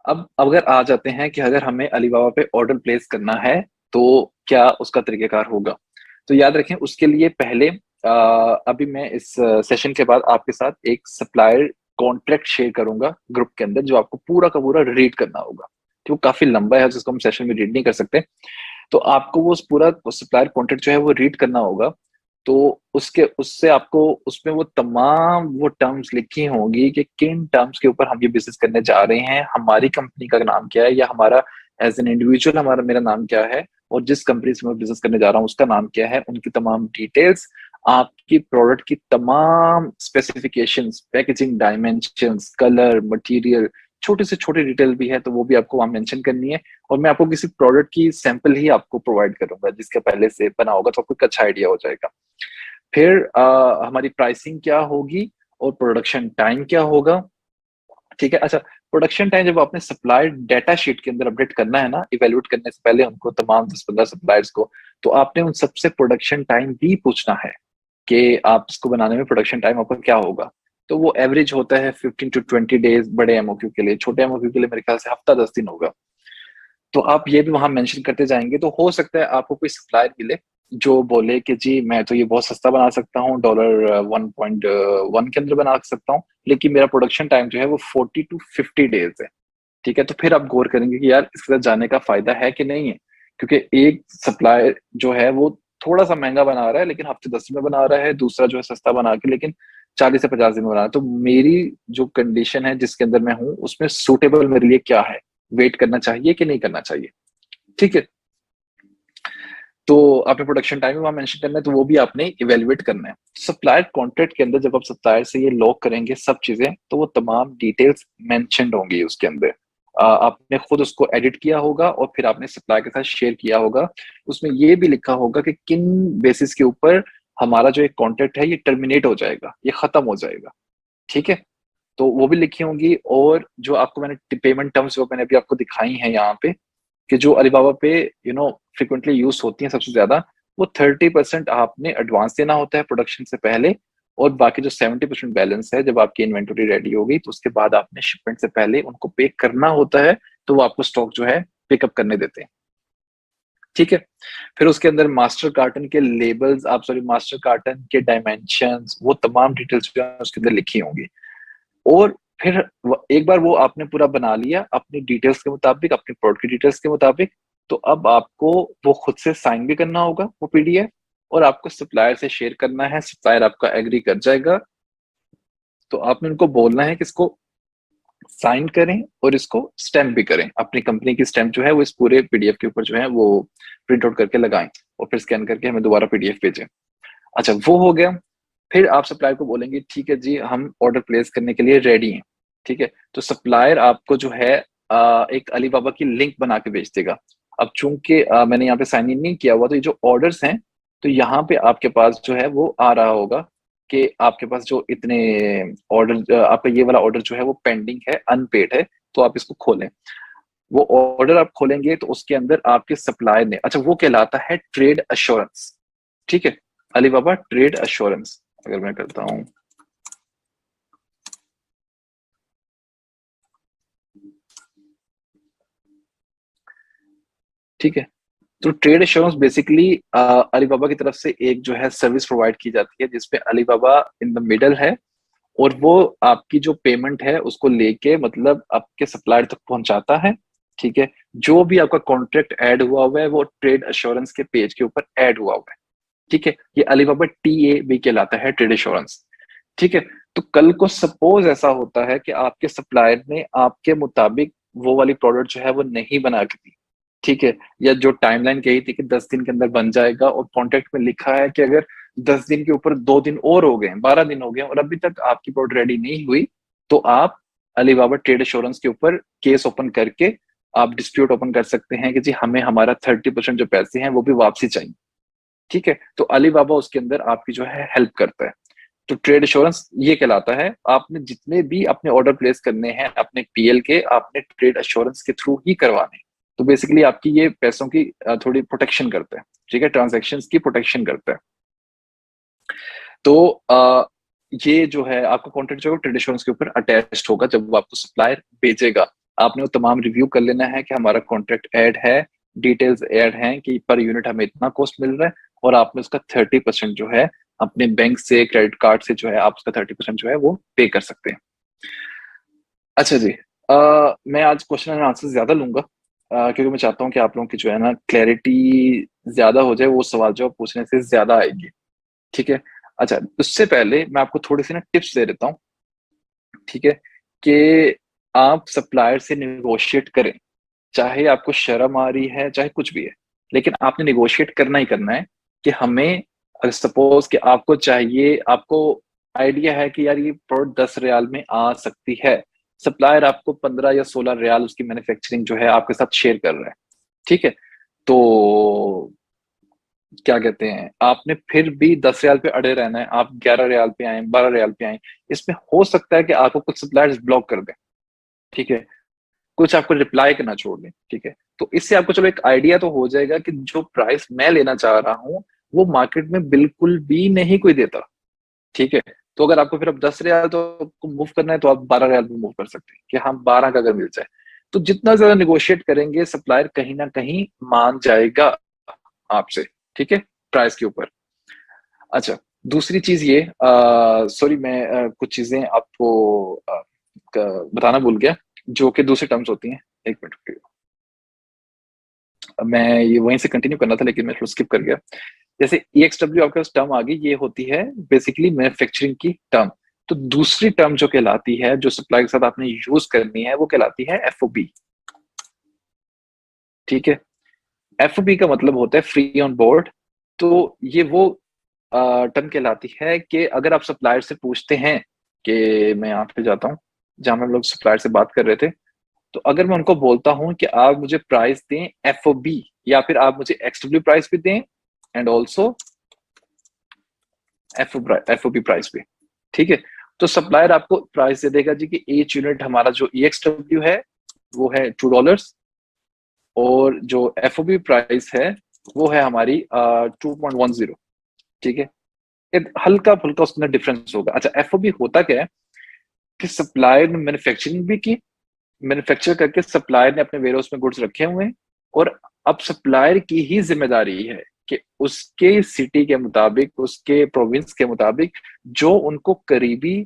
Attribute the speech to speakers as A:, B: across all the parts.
A: अब अगर आ जाते हैं कि अगर हमें अलीबाबा पे ऑर्डर प्लेस करना है तो क्या उसका तरीकेकार होगा। तो याद रखें उसके लिए पहले अभी मैं इस सेशन के बाद आपके साथ एक सप्लायर कॉन्ट्रैक्ट शेयर करूंगा ग्रुप के अंदर, जो आपको पूरा का पूरा रीड करना होगा। तो वो काफी लंबा है जिसको हम सेशन में रीड नहीं कर सकते। तो आपको वो पूरा सप्लायर कॉन्ट्रैक्ट जो है वो रीड करना होगा। तो उसके उससे आपको उसमें वो तमाम वो टर्म्स लिखी होंगी कि किन टर्म्स के ऊपर हम ये बिजनेस करने जा रहे हैं, हमारी कंपनी का नाम क्या है, या हमारा एज एन इंडिविजुअल हमारा मेरा नाम क्या है, और जिस कंपनी से मैं बिजनेस करने जा रहा हूँ उसका नाम क्या है, उनकी तमाम डिटेल्स, आपकी प्रोडक्ट की तमाम specifications, packaging dimensions, colour, material, छोटे से छोटे डिटेल भी है तो वो भी आपको वहां मेंशन करनी है। और मैं आपको किसी प्रोडक्ट की सैंपल ही आपको प्रोवाइड करूंगा जिसके पहले से बना होगा, तो आपको एक अच्छा आइडिया हो जाएगा। फिर हमारी प्राइसिंग क्या होगी और प्रोडक्शन टाइम क्या होगा। ठीक है। अच्छा, प्रोडक्शन टाइम जब आपने सप्लायर डेटा शीट के अंदर अपडेट करना है ना, इवेल्युएट करने से पहले उनको तमाम 10-15 सप्लायर्स को, तो आपने उन सबसे प्रोडक्शन टाइम भी पूछना है कि आप इसको बनाने में प्रोडक्शन टाइम आपका क्या होगा। तो वो एवरेज होता है 15 to 20 डेज बड़े एमओक्यू के लिए, छोटे एमओक्यू के लिए मेरे ख्याल से हफ्ता 10 दिन होगा। तो आप ये भी वहां मेंशन करते जाएंगे तो हो सकता है आपको कोई सप्लायर मिले जो बोले कि जी मैं तो ये बहुत सस्ता बना सकता हूँ, $1.1 के अंदर बना सकता हूँ, लेकिन मेरा प्रोडक्शन टाइम जो है वो 40 to 50 डेज है। ठीक है, तो फिर आप गौर करेंगे कि यार इसके साथ जाने का फायदा है कि नहीं है। क्योंकि एक सप्लायर जो है वो थोड़ा सा महंगा बना रहा है लेकिन हफ्ते 10 में बना रहा है, दूसरा जो है सस्ता बना के लेकिन 40 से 50 दिन में बना रहा है। तो मेरी जो कंडीशन है जिसके अंदर मैं हूँ उसमें सुटेबल मेरे लिए क्या है, वेट करना चाहिए कि नहीं करना चाहिए। ठीक है। तो आपने प्रोडक्शन टाइम वहां मेंशन करना है तो वो भी आपने इवेलुएट करना है। सप्लायर कॉन्ट्रैक्ट के अंदर जब आप सप्लायर से ये लॉक करेंगे सब चीजें, तो वो तमाम डिटेल्स मेंशन्ड होंगी उसके अंदर। आपने खुद उसको एडिट किया होगा और फिर आपने सप्लायर के साथ शेयर किया होगा। उसमें ये भी लिखा होगा कि किन बेसिस के ऊपर हमारा जो एक कॉन्ट्रैक्ट है ये टर्मिनेट हो जाएगा, ये खत्म हो जाएगा। ठीक है। तो वो भी लिखी होंगी। और जो आपको मैंने पेमेंट टर्म्स जो मैंने अभी आपको दिखाई हैं यहाँ पे, कि जो अलीबाबा पे फ्रिक्वेंटली यूज होती हैं सबसे ज्यादा, वो 30% आपने एडवांस देना होता है प्रोडक्शन से पहले, और बाकी जो 70% बैलेंस है जब आपकी इन्वेंटरी रेडी हो गई तो उसके बाद आपने शिपमेंट से पहले उनको पे करना होता है, तो वो आपको स्टॉक जो है पिकअप करने देते हैं। ठीक है। फिर उसके अंदर मास्टर कार्टन के लेबल्स, आप सॉरी मास्टर कार्टन के डायमेंशंस, वो तमाम डिटेल्स जो है उसके अंदर लिखी होंगी। और फिर एक बार वो आपने पूरा बना लिया अपनी डिटेल्स के मुताबिक, अपनी प्रोडक्ट की डिटेल्स के मुताबिक, तो अब आपको वो खुद से साइन भी करना होगा वो पीडीएफ, और आपको सप्लायर से शेयर करना है। सप्लायर आपका एग्री कर जाएगा तो आपने उनको बोलना है कि इसको साइन करें और इसको स्टैम्प भी करें, अपनी कंपनी की स्टैम्प जो है वो इस पूरे पीडीएफ के ऊपर जो है वो प्रिंट आउट करके लगाएं, और फिर स्कैन करके हमें दोबारा पीडीएफ भेजें। अच्छा, वो हो गया। फिर आप सप्लायर को बोलेंगे ठीक है जी हम ऑर्डर प्लेस करने के लिए रेडी हैं। ठीक है। तो सप्लायर आपको जो है एक अलीबाबा की लिंक बना के भेज देगा। अब चूंकि मैंने यहाँ पे साइन इन नहीं किया हुआ तो ये जो ऑर्डर्स हैं, तो यहाँ पे आपके पास जो है वो आ रहा होगा कि आपके पास जो इतने ऑर्डर, आपका ये वाला ऑर्डर जो है वो पेंडिंग है, अनपेड है, तो आप इसको खोलें। वो ऑर्डर आप खोलेंगे तो उसके अंदर आपके सप्लायर ने, अच्छा वो कहलाता है ट्रेड अश्योरेंस। ठीक है। अलीबाबा ट्रेड अश्योरेंस अगर मैं करता हूं, ठीक है। तो ट्रेड अश्योरेंस बेसिकली अलीबाबा की तरफ से एक जो है सर्विस प्रोवाइड की जाती है जिसपे अलीबाबा इन द मिडल है, और वो आपकी जो पेमेंट है उसको लेके मतलब आपके सप्लायर तक पहुंचाता है। ठीक है। जो भी आपका कॉन्ट्रैक्ट ऐड हुआ हुआ है वो ट्रेड अश्योरेंस के पेज के ऊपर ऐड हुआ हुआ है। ठीक है। ये अलीबाबा टी ए भी कहलाता है, ट्रेड अश्योरेंस। ठीक है। तो कल को सपोज ऐसा होता है कि आपके सप्लायर ने आपके मुताबिक वो वाली प्रोडक्ट जो है वो नहीं बना के दी। ठीक है। या जो टाइमलाइन कही थी कि 10 दिन के अंदर बन जाएगा, और कॉन्ट्रैक्ट में लिखा है कि अगर 10 दिन के ऊपर 2 दिन और हो गए, 12 दिन हो गए और अभी तक आपकी प्रोडक्ट रेडी नहीं हुई, तो आप अलीबाबा ट्रेड अश्योरेंस के ऊपर केस ओपन करके आप डिस्प्यूट ओपन कर सकते हैं कि जी हमें हमारा 30% जो पैसे हैं वो भी वापसी चाहिए। ठीक है। तो अलीबाबा उसके अंदर आपकी जो है हेल्प करता है। तो ट्रेड इंश्योरेंस ये कहलाता है, आपने जितने भी अपने ऑर्डर प्लेस करने हैं अपने पीएल के, आपने ट्रेड इंश्योरेंस के थ्रू ही करवाने हैं। तो बेसिकली आपकी ये पैसों की थोड़ी प्रोटेक्शन करता है। ठीक है। ट्रांजेक्शन्स की प्रोटेक्शन करता है। तो ये जो है आपका कॉन्ट्रैक्ट जो है ट्रेड इंश्योरेंस के ऊपर अटैच्ड होगा जब वो आपको सप्लायर भेजेगा आपने वो तमाम रिव्यू कर लेना है कि हमारा कॉन्ट्रैक्ट ऐड है, डिटेल्स ऐड हैं कि पर यूनिट हमें इतना कॉस्ट मिल रहा है, और आपने उसका 30% जो है अपने बैंक से, क्रेडिट कार्ड से जो है आप उसका 30% जो है वो पे कर सकते हैं। अच्छा जी, मैं आज क्वेश्चन एंड आंसर ज्यादा लूंगा, क्योंकि मैं चाहता हूँ कि आप लोगों की जो है ना क्लैरिटी ज्यादा हो जाए, वो सवाल जवाब पूछने से ज्यादा आएगी। ठीक है। अच्छा, उससे पहले मैं आपको थोड़ी सी ना टिप्स दे देता हूँ। ठीक है, कि आप सप्लायर से निगोशिएट करें, चाहे आपको शर्म आ रही है चाहे कुछ भी है, लेकिन आपने निगोशिएट करना ही करना है। कि हमें, अगर सपोज कि आपको चाहिए, आपको आइडिया है कि यार ये प्रोडक्ट 10 रियाल में आ सकती है, सप्लायर आपको 15 या 16 रियाल उसकी मैन्युफैक्चरिंग जो है आपके साथ शेयर कर रहा है। ठीक है, तो क्या कहते हैं, आपने फिर भी 10 रियाल पे अड़े रहना है, आप 11 रियाल पे आए, 12 रियाल पे आए। इसमें हो सकता है कि आपको कुछ सप्लायर्स ब्लॉक कर दें। ठीक है, कुछ आपको रिप्लाई करना छोड़ दें। ठीक है, तो इससे आपको चलो एक आइडिया तो हो जाएगा कि जो प्राइस मैं लेना चाह रहा हूँ वो मार्केट में बिल्कुल भी नहीं कोई देता। ठीक है, तो अगर आपको फिर अब 10 रियाल तो आपको मूव करना है, तो आप 12 रियाल पे मूव कर सकते हैं कि हम 12 का अगर मिल जाए। तो जितना ज्यादा निगोशिएट करेंगे सप्लायर कहीं ना कहीं मान जाएगा आपसे। ठीक है, प्राइस के ऊपर। अच्छा, दूसरी चीज ये, सॉरी मैं कुछ चीजें आपको बताना भूल गया, जो कि दूसरी टर्म्स होती हैं। एक मिनट रुकिए। मैं ये वहीं से कंटिन्यू करना था लेकिन मैं थोड़ा स्किप कर गया। जैसे EXW आपके पास टर्म आ गई, ये होती है बेसिकली मैन्युफैक्चरिंग की टर्म। तो दूसरी टर्म जो कहलाती है, जो सप्लाई के साथ आपने यूज करनी है, वो कहलाती है FOB। ठीक है, FOB का मतलब होता है फ्री ऑन बोर्ड। तो ये वो टर्म कहलाती है कि अगर आप सप्लायर से पूछते हैं, कि मैं यहाँ पे जाता हूँ जहां हम लोग सप्लायर से बात कर रहे थे, तो अगर मैं उनको बोलता हूं कि आप मुझे प्राइस दें FOB, या फिर आप मुझे XW प्राइस भी दें, एंड ऑल्सो FOB प्राइस भी। ठीक है, तो सप्लायर आपको प्राइस दे देगा जी कि एच यूनिट हमारा जो EXW है वो है $2, और जो FOB प्राइस है वो है हमारी 2.10। ठीक है, एक हल्का फुल्का उसके अंदर डिफरेंस होगा। अच्छा, FOB होता क्या है कि सप्लायर ने मैन्युफैक्चरिंग भी की, मैन्युफैक्चर करके सप्लायर ने अपने वेयरहाउस में गुड्स रखे हुए हैं, और अब सप्लायर की ही जिम्मेदारी है कि उसके सिटी के मुताबिक, उसके प्रोविंस के मुताबिक, जो उनको करीबी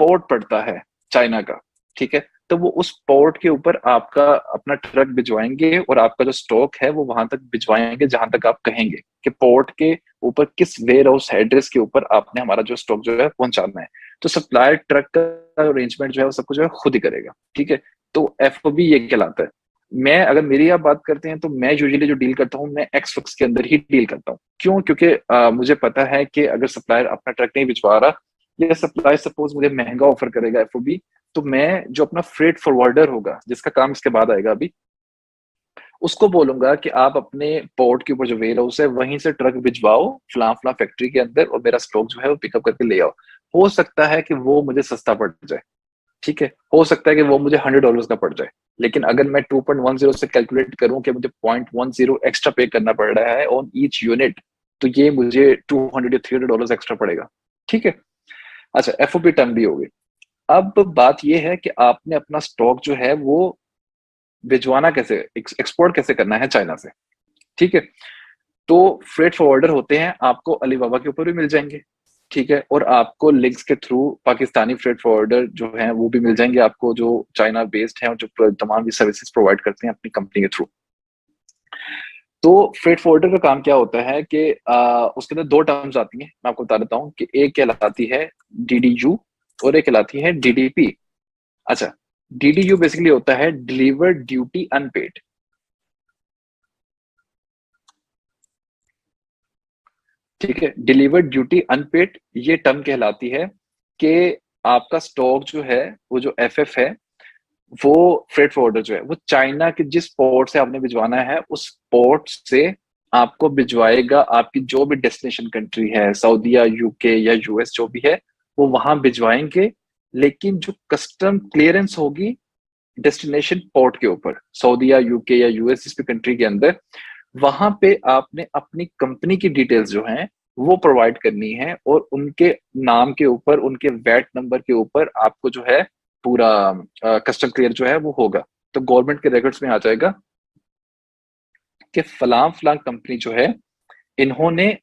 A: पोर्ट पड़ता है चाइना का। ठीक है, तो वो उस पोर्ट के ऊपर आपका अपना ट्रक भिजवाएंगे, और आपका जो स्टॉक है वो वहां तक भिजवाएंगे जहां तक आप कहेंगे कि पोर्ट के ऊपर किस वेयर हाउस एड्रेस के ऊपर आपने हमारा जो स्टॉक जो है पहुंचाना है। तो सप्लायर ट्रक का अरेंजमेंट जो है वो सब कुछ जो है खुद ही करेगा। ठीक है, तो FOB ये कहलाता है। मैं, अगर मेरी आप बात करते हैं, तो मैं यूजुअली जो डील करता हूँ मैं एक्स के अंदर ही डील करता हूँ। क्यों? क्योंकि मुझे पता है कि अगर सप्लायर अपना ट्रक नहीं भिजवा रहा, या सप्लाई सपोज मुझे महंगा ऑफर करेगा FOB, तो मैं जो अपना फ्रेट फॉरवर्डर होगा, जिसका काम इसके बाद आएगा अभी, उसको बोलूंगा कि आप अपने पोर्ट के ऊपर जो वेयर हाउस है वहीं से ट्रक भिजवाओ फला फला फैक्ट्री के अंदर, और मेरा स्टॉक जो है वो पिकअप करके ले आओ। हो सकता है कि वो मुझे सस्ता पड़ जाए। ठीक है, हो सकता है कि वो मुझे $100 का पड़ जाए, लेकिन अगर मैं 2.10 से कैलकुलेट करूं कि मुझे 0.10 एक्स्ट्रा पे करना पड़ रहा है ऑन ईच यूनिट, तो ये मुझे $200 या $300 एक्स्ट्रा पड़ेगा। ठीक है। अच्छा, FOB टर्म भी होगी। अब बात यह है कि आपने अपना स्टॉक जो है वो भिजवाना कैसे, एक्सपोर्ट कैसे करना है चाइना से। ठीक है, तो फ्रेट फॉरवर्डर होते हैं, आपको अलीबाबा के ऊपर भी मिल जाएंगे। ठीक है, और आपको लिंक्स के थ्रू पाकिस्तानी फ्रेट फॉरवर्डर जो हैं वो भी मिल जाएंगे आपको, जो चाइना बेस्ड हैं और जो तमाम भी सर्विसेज प्रोवाइड करते हैं अपनी कंपनी के थ्रू। तो फ्रेट फॉरवर्डर का काम क्या होता है कि उसके अंदर दो टर्म्स आती हैं, मैं आपको बता देता हूँ कि एक कहलाती है DDU, और एक कहलाती है DDP। अच्छा, DDU बेसिकली होता है डिलीवर ड्यूटी अनपेड। ठीक है, डिलीवर ड्यूटी अनपेड ये टर्म कहलाती है कि आपका स्टॉक जो है, वो जो FF है, वो फ्रेट फॉरवर्डर जो है वो चाइना के जिस पोर्ट से आपने भिजवाना है उस पोर्ट से आपको भिजवाएगा, आपकी जो भी डेस्टिनेशन कंट्री है, सऊदीया, UK या US जो भी है, वो वहां भिजवाएंगे। लेकिन जो कस्टम क्लियरेंस होगी डेस्टिनेशन पोर्ट के ऊपर, सऊदीया, UK या US जिस भी कंट्री के अंदर, वहां पे आपने अपनी कंपनी की डिटेल्स जो हैं वो प्रोवाइड करनी है, और उनके नाम के ऊपर, उनके वैट नंबर के ऊपर आपको जो है पूरा कस्टम क्लियर जो है वो होगा। तो गवर्नमेंट के रिकॉर्ड्स में आ जाएगा कि फलां कंपनी जो है, इन्होंने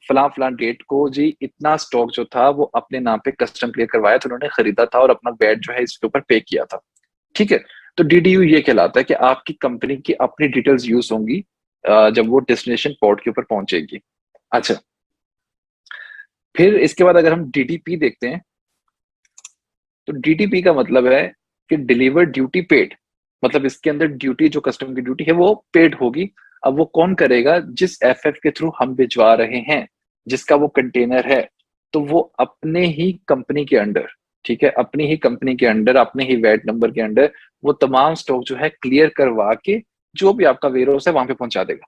A: फलां डेट को जी इतना स्टॉक जो था वो अपने नाम पे कस्टम क्लियर करवाया, तो उन्होंने खरीदा था और अपना वैट जो है इसके ऊपर पे किया था। ठीक है, तो डीडीयू ये कहलाता है कि आपकी कंपनी की अपनी डिटेल्स यूज होंगी जब वो डेस्टिनेशन पोर्ट के ऊपर पहुंचेगी। अच्छा, फिर इसके बाद अगर हम डीडीपी देखते हैं, तो डीडीपी का मतलब है कि डिलीवर ड्यूटी पेड, मतलब इसके अंदर ड्यूटी जो कस्टम की ड्यूटी है वो पेड होगी। अब वो कौन करेगा? जिस एफएफ के थ्रू हम भिजवा रहे हैं, जिसका वो कंटेनर है, तो वो अपने ही कंपनी के अंडर, ठीक है, अपनी ही कंपनी के अंडर, अपने ही वैट नंबर के अंडर वो तमाम स्टॉक जो है क्लियर करवा के जो भी आपका वेयर हाउस है वहां पे पहुंचा देगा।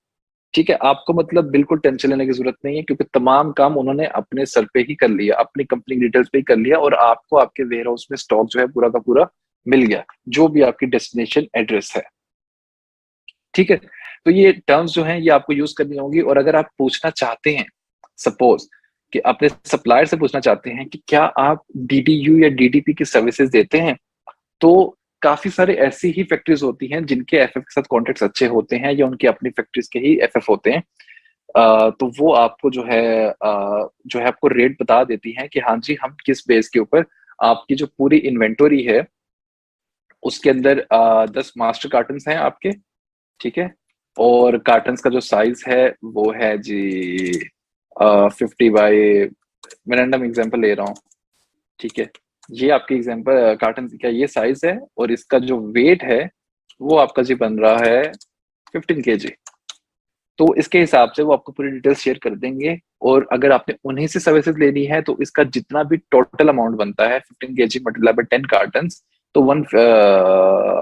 A: ठीक है, आपको मतलब बिल्कुल टेंशन लेने की जरूरत नहीं है, क्योंकि तमाम काम उन्होंने अपने सर पे ही कर लिया, अपनी कंपनी डिटेल्स पे ही कर लिया, और आपको आपके वेयर हाउस में स्टॉक जो है पूरा का पूरा मिल गया, जो भी आपकी डेस्टिनेशन एड्रेस है। ठीक है, तो ये टर्म्स जो हैं ये आपको यूज करनी होगी। और अगर आप पूछना चाहते हैं, सपोज कि अपने सप्लायर से पूछना चाहते हैं कि क्या आप डीडीयू या डीडीपी की सर्विसेज देते हैं, तो काफी सारे ऐसी ही फैक्ट्रीज होती हैं जिनके एफएफ के साथ कॉन्टेक्ट अच्छे होते हैं, या उनकी अपनी फैक्ट्रीज के ही एफएफ होते हैं। तो वो आपको जो है आपको रेट बता देती हैं कि हाँ जी, हम किस बेस के ऊपर आपकी जो पूरी इन्वेंटरी है उसके अंदर 10 मास्टर कार्टन हैं आपके। ठीक है, और कार्टन्स का जो साइज है वो है जी 50 बाई, मैं रैंडम एग्जांपल ले रहा हूँ। ठीक है, ये आपकी एग्जांपल कार्टन का ये साइज है, और इसका जो वेट है वो आपका जी बन रहा है 15 kg। तो इसके हिसाब से वो आपको पूरी डिटेल्स शेयर कर देंगे, और अगर आपने उन्हीं से सर्विसेज लेनी है तो इसका जितना भी टोटल अमाउंट बनता है 15 kg मल्टीप्लाई बाय 10 कार्टन, तो वन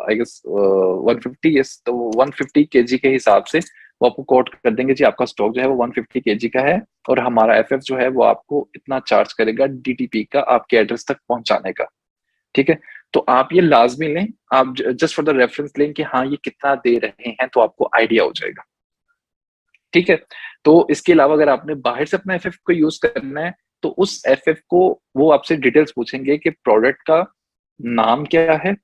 A: आई गेस 150, यस, तो 150 kg के हिसाब से वो आपको कोट कर देंगे जी आपका स्टॉक जो है वो 150 kg का है, और हमारा एफएफ जो है वो आपको इतना चार्ज करेगा डीटीपी का आपके एड्रेस तक पहुंचाने का। ठीक है, तो आप ये लाजमी लें, आप जस्ट फॉर द रेफरेंस लें कि हाँ ये कितना दे रहे हैं, तो आपको आइडिया हो जाएगा। ठीक है, तो इसके अलावा अगर आपने बाहर से अपना एफएफ को यूज करना है, तो उस एफएफ को वो आपसे डिटेल्स पूछेंगे कि प्रोडक्ट का नाम क्या है।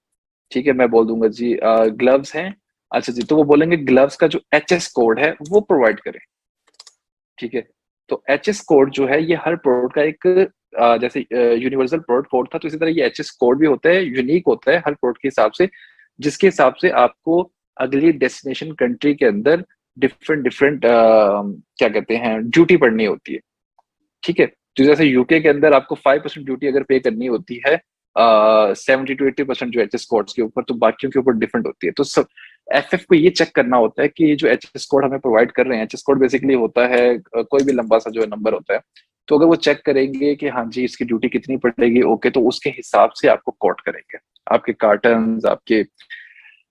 A: ठीक है, मैं बोल दूंगा जी ग्लव्स हैं। अच्छा जी, तो वो बोलेंगे ग्लव्स का जो एचएस कोड है वो प्रोवाइड करें। ठीक है, तो एचएस कोड जो है ये हर प्रोडक्ट का एक जैसे यूनिवर्सल प्रोडक्ट कोड था, तो इसी तरह ये एचएस कोड भी होता है, यूनिक होता है हर प्रोडक्ट के हिसाब से, जिसके हिसाब से आपको अगली डेस्टिनेशन कंट्री के अंदर डिफरेंट डिफरेंट क्या कहते हैं ड्यूटी पड़नी होती है। ठीक है, तो जैसे यूके के अंदर आपको 5% ड्यूटी अगर पे करनी होती है 70 to 80% जो एचएस कोड्स के ऊपर, तो बाकियों के ऊपर डिफरेंट होती है। तो सब एफएफ को ये चेक करना होता है कि ये जो एचएस कोड हमें प्रोवाइड कर रहे हैं, एचएस कोड बेसिकली होता है कोई भी लंबा सा जो नंबर होता है, तो अगर वो चेक करेंगे कि हाँ जी इसकी ड्यूटी कितनी पड़ेगी, ओके, तो उसके हिसाब से आपको कोट करेंगे आपके कार्टन, आपके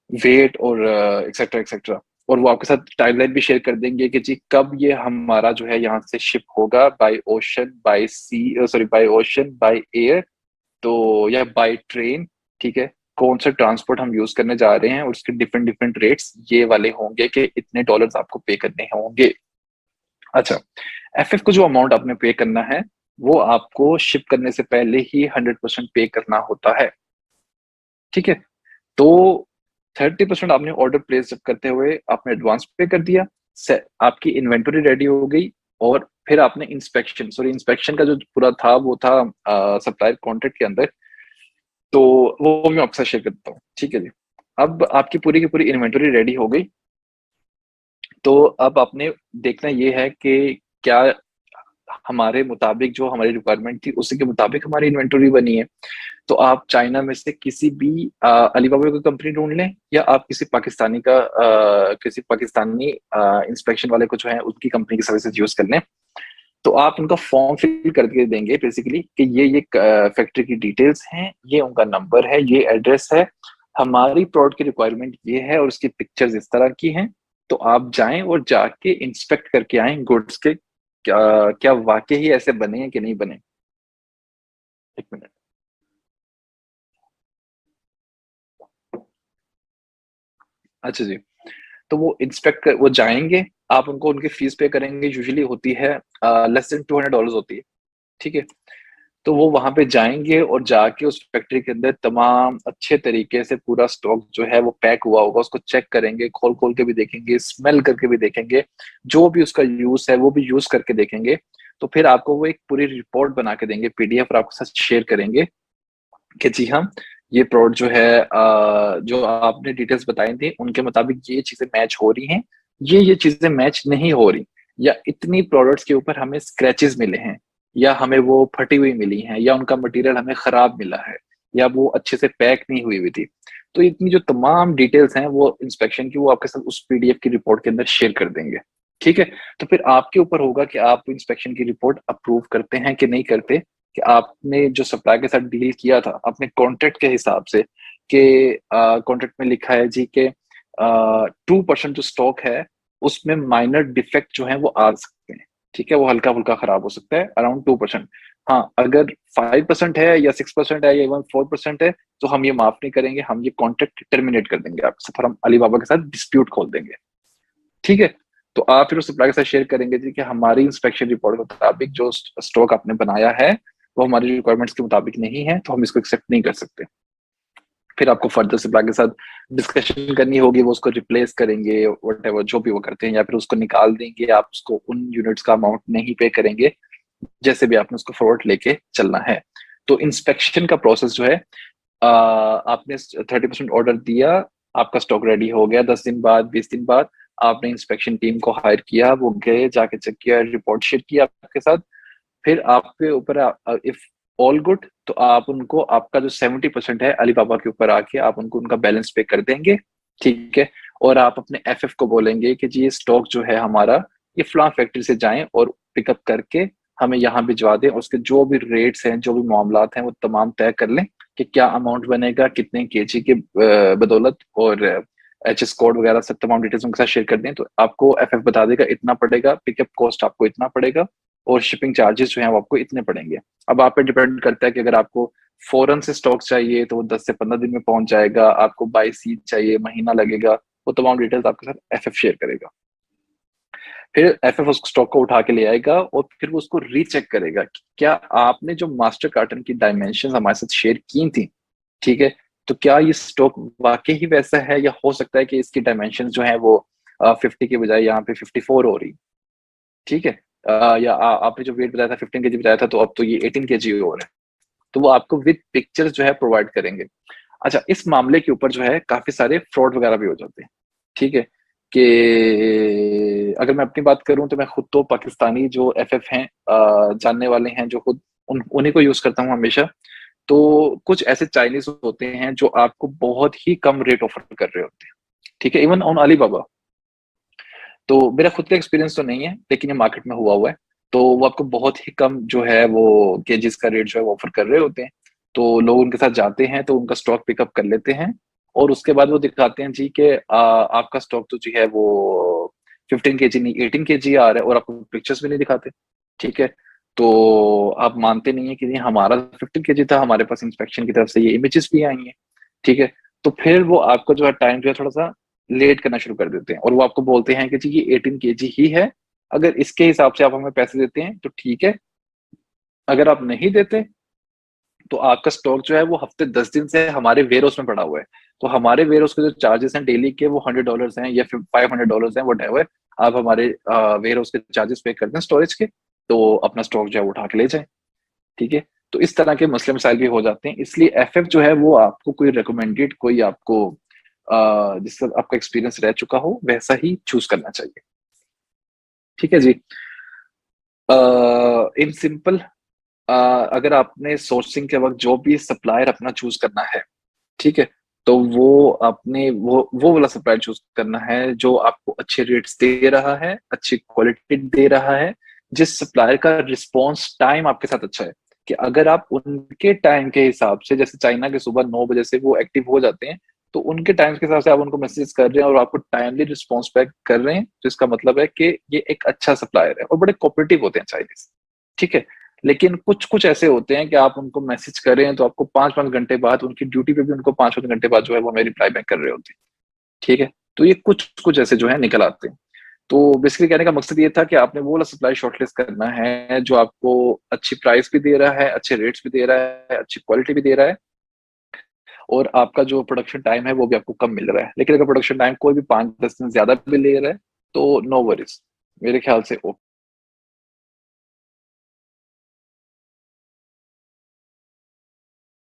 A: वेट और एक्सेट्रा एक्सेट्रा। और वो आपके साथ टाइमलाइन भी शेयर कर देंगे कि जी कब ये हमारा जो है यहाँ से शिप होगा, by ocean, by sea, sorry by ocean, by air, तो या बाय ट्रेन। ठीक है, कौन सा ट्रांसपोर्ट हम यूज करने जा रहे हैं, और उसके डिफरेंट डिफरेंट रेट्स ये वाले होंगे कि इतने डॉलर्स आपको पे करने होंगे। अच्छा, एफएफ को जो अमाउंट आपने पे करना है वो आपको शिप करने से पहले ही 100% पे करना होता है। ठीक है, तो 30% आपने ऑर्डर प्लेस जब करते हुए आपने एडवांस पे कर दिया, आपकी इन्वेंटरी रेडी हो गई, और फिर आपने इंस्पेक्शन, सॉरी इंस्पेक्शन का जो पूरा था वो था सप्लायर कॉन्ट्रैक्ट के अंदर, तो वो मैं आपके साथ शेयर करता हूँ। ठीक है जी, अब आपकी पूरी की पूरी इन्वेंटरी रेडी हो गई, तो अब आपने देखना ये है कि क्या हमारे मुताबिक जो हमारी रिक्वायरमेंट थी उसी के मुताबिक हमारी इन्वेंटरी बनी है। तो आप चाइना में से किसी भी अलीबाबा की कंपनी ढूंढ लें, या आप किसी पाकिस्तानी इंस्पेक्शन वाले को जो है उनकी कंपनी की सर्विसेज यूज कर लें। तो आप उनका फॉर्म फिल करके देंगे बेसिकली कि ये फैक्ट्री की डिटेल्स हैं, ये उनका नंबर है, ये एड्रेस है, हमारी प्रोडक्ट की रिक्वायरमेंट ये है, और उसकी पिक्चर्स इस तरह की हैं। तो आप जाएं और जाके इंस्पेक्ट करके आए गुड्स के, क्या क्या वाकई ही ऐसे बने हैं कि नहीं बने। एक मिनट। अच्छा जी, तो वो जाएंगे, आप उनको उनकी फीस पे करेंगे, यूजुअली होती है लेस देन $200 होती है। ठीक है, तो वो वहां पे जाएंगे और जाके उस फैक्ट्री के अंदर तमाम अच्छे तरीके से पूरा स्टॉक जो है वो पैक हुआ होगा, उसको चेक करेंगे, खोल खोल के भी देखेंगे, स्मेल करके भी देखेंगे, जो भी उसका यूज है वो भी यूज करके देखेंगे। तो फिर आपको वो एक पूरी रिपोर्ट बना के देंगे, पीडीएफ, और आपके साथ शेयर करेंगे कि जी हाँ, ये प्रोडक्ट जो है जो आपने डिटेल्स बताई थी उनके मुताबिक ये चीजें मैच हो रही हैं, ये चीजें मैच नहीं हो रही, या इतनी प्रोडक्ट्स के ऊपर हमें स्क्रैचेस मिले हैं, या हमें वो फटी हुई मिली हैं, या उनका मटेरियल हमें खराब मिला है, या वो अच्छे से पैक नहीं हुई हुई थी। तो इतनी जो तमाम डिटेल्स हैं वो इंस्पेक्शन की, वो आपके साथ उस पीडीएफ की रिपोर्ट के अंदर शेयर कर देंगे। ठीक है। तो फिर आपके ऊपर होगा कि आप इंस्पेक्शन की रिपोर्ट अप्रूव करते हैं कि नहीं करते, कि आपने जो सप्लाई के साथ डील किया था अपने कॉन्ट्रैक्ट के हिसाब से, कि कॉन्ट्रैक्ट में लिखा है जी के 2% जो स्टॉक है उसमें माइनर डिफेक्ट जो है वो आ सकते हैं। ठीक है, वो हल्का फुल्का खराब हो सकता है, अराउंड 2%। हाँ, अगर 5% है या 6% है या इवन 4% है तो हम ये माफ नहीं करेंगे, हम ये कॉन्ट्रैक्ट टर्मिनेट कर देंगे आपके साथ, और हम अलीबाबा के साथ डिस्प्यूट खोल देंगे। ठीक है। तो आप फिर उस सप्लाई के साथ शेयर करेंगे जी कि हमारी इंस्पेक्शन रिपोर्ट के मुताबिक जो स्टॉक आपने बनाया है वो हमारी रिक्वायरमेंट्स के मुताबिक नहीं है, तो हम इसको एक्सेप्ट नहीं कर सकते। फिर आपको फर्दर सप्लाई के साथ डिस्कशन करनी होगी, वो उसको रिप्लेस करेंगे, वट जो भी वो करते हैं, या फिर उसको निकाल देंगे, आप उसको उन यूनिट्स का अमाउंट नहीं पे करेंगे, जैसे भी आपने उसको फॉरवर्ड लेके चलना है। तो इंस्पेक्शन का प्रोसेस जो है, आपने 30% ऑर्डर दिया, आपका स्टॉक रेडी हो गया, 10 दिन बाद, 20 दिन बाद आपने इंस्पेक्शन टीम को हायर किया, वो गए, जाके चेक किया, रिपोर्ट शेयर किया आपके साथ। फिर आपके ऊपर, इफ ऑल गुड, तो आप उनको आपका जो 70% है अलीबाबा के ऊपर आके आप उनको उनका बैलेंस पे कर देंगे। ठीक है। और आप अपने एफएफ को बोलेंगे कि जी ये स्टॉक जो है हमारा, ये फलां फैक्ट्री से जाएं और पिकअप करके हमें यहाँ भिजवा दें, उसके जो भी रेट्स हैं, जो भी मामलात हैं, वो तमाम तय कर लें कि क्या अमाउंट बनेगा, कितने केजी के बदौलत, और एचएस कोड वगैरह सब तमाम डिटेल्स उनके साथ शेयर कर दें। तो आपको एफएफ बता देगा इतना पड़ेगा, पिकअप कॉस्ट आपको इतना पड़ेगा, और शिपिंग चार्जेस जो है वो आपको इतने पड़ेंगे। अब आप पे डिपेंड करता है कि अगर आपको फौरन से स्टॉक चाहिए तो वो 10 से 15 दिन में पहुंच जाएगा, आपको बाई सीट चाहिए महीना लगेगा, वो तमाम डिटेल्स आपके साथ एफएफ शेयर करेगा। फिर एफएफ उस स्टॉक को उठा के ले आएगा और फिर वो उसको रीचेक करेगा कि क्या आपने जो मास्टर कार्टन की डायमेंशन हमारे साथ शेयर की थी, ठीक है, तो क्या ये स्टॉक वाकई ही वैसा है, या हो सकता है कि इसकी डायमेंशन जो है वो 50 के बजाय यहाँ पे 54 हो रही। ठीक है। या आपने जो वेट बताया था 15 केजी बताया था, तो अब तो ये 18 केजी हो रहा है। तो वो आपको विद पिक्चर्स जो है प्रोवाइड करेंगे। अच्छा, इस मामले के ऊपर जो है काफी सारे फ्रॉड वगैरह भी हो जाते हैं। ठीक है। कि अगर मैं अपनी बात करूं तो मैं खुद तो पाकिस्तानी जो एफएफ हैं, जानने वाले हैं, जो खुद उन्हीं को यूज करता हूं हमेशा। तो कुछ ऐसे चाइनीज होते हैं जो आपको बहुत ही कम रेट ऑफर कर रहे होते हैं। ठीक है, इवन ऑन अलीबाबा। तो मेरा खुद का एक्सपीरियंस तो नहीं है, लेकिन ये मार्केट में हुआ है। तो वो आपको बहुत ही कम जो है वो केजेस का रेट जो है वो ऑफर कर रहे होते हैं। तो लोग उनके साथ जाते हैं, तो उनका स्टॉक पिकअप कर लेते हैं, और उसके बाद वो दिखाते हैं जी कि आपका स्टॉक तो जी है वो 15 केजी नहीं 18 केजी आ रहा है, और आपको पिक्चर्स भी नहीं दिखाते। ठीक है। तो आप मानते नहीं है कि नहीं हमारा 15 केजी था, हमारे पास इंस्पेक्शन की तरफ से ये इमेजेस भी आई हैं। ठीक है। तो फिर वो आपका जो है टाइम जो है थोड़ा सा लेट करना शुरू कर देते हैं, और वो आपको बोलते हैं कि जी ये 18 केजी ही है, अगर इसके हिसाब से आप हमें पैसे देते हैं तो ठीक है, अगर आप नहीं देते तो आपका स्टॉक जो है वो हफ्ते 10 दिन से हमारे वेयर हाउस में पड़ा हुआ है। तो हमारे वेयर हाउस के जो चार्जेस हैं डेली के, वो $100 हैं या फिर $500 हैं, वट एवर, आप हमारे वेयर हाउस के चार्जेस पे कर दें स्टोरेज के, तो अपना स्टॉक जो है वो उठा के ले जाए। ठीक है। तो इस तरह के मसले मसाइल भी हो जाते हैं, इसलिए एफएफ जो है वो आपको कोई रिकमेंडेड, कोई आपको जिसका आपका एक्सपीरियंस रह चुका हो वैसा ही चूज करना चाहिए। ठीक है जी। इन सिंपल, अगर आपने सोर्सिंग के वक्त जो भी सप्लायर अपना चूज करना है, ठीक है, तो वो आपने वो वाला सप्लायर चूज करना है जो आपको अच्छे रेट्स दे रहा है, अच्छी क्वालिटी दे रहा है, जिस सप्लायर का रिस्पॉन्स टाइम आपके साथ अच्छा है। कि अगर आप उनके टाइम के हिसाब से, जैसे चाइना के सुबह 9 बजे से वो एक्टिव हो जाते हैं, तो उनके टाइम के हिसाब से आप उनको मैसेज कर रहे हैं और आपको टाइमली रिस्पॉन्स बैक कर रहे हैं, तो इसका मतलब है कि ये एक अच्छा सप्लायर है, और बड़े कोऑपरेटिव होते हैं चाइनीज। ठीक है। लेकिन कुछ कुछ ऐसे होते हैं कि आप उनको मैसेज करें तो आपको 5-5 घंटे बाद, उनकी ड्यूटी पे भी उनको 5-5 घंटे बाद जो है वो हमें रिप्लाई बैक कर रहे होते हैं। ठीक है। तो ये कुछ कुछ ऐसे जो है निकल आते हैं। तो बेसिकली कहने का मकसद ये था कि आपने वो वाला सप्लाई शॉर्टलिस्ट करना है जो आपको अच्छी प्राइस भी दे रहा है, अच्छे रेट्स भी दे रहा है, अच्छी क्वालिटी भी दे रहा है और आपका जो प्रोडक्शन टाइम है वो भी आपको कम मिल रहा है। लेकिन अगर प्रोडक्शन टाइम कोई भी 5-10 दिन ज़्यादा भी ले रहा है, तो नो वरीज़ मेरे ख्याल से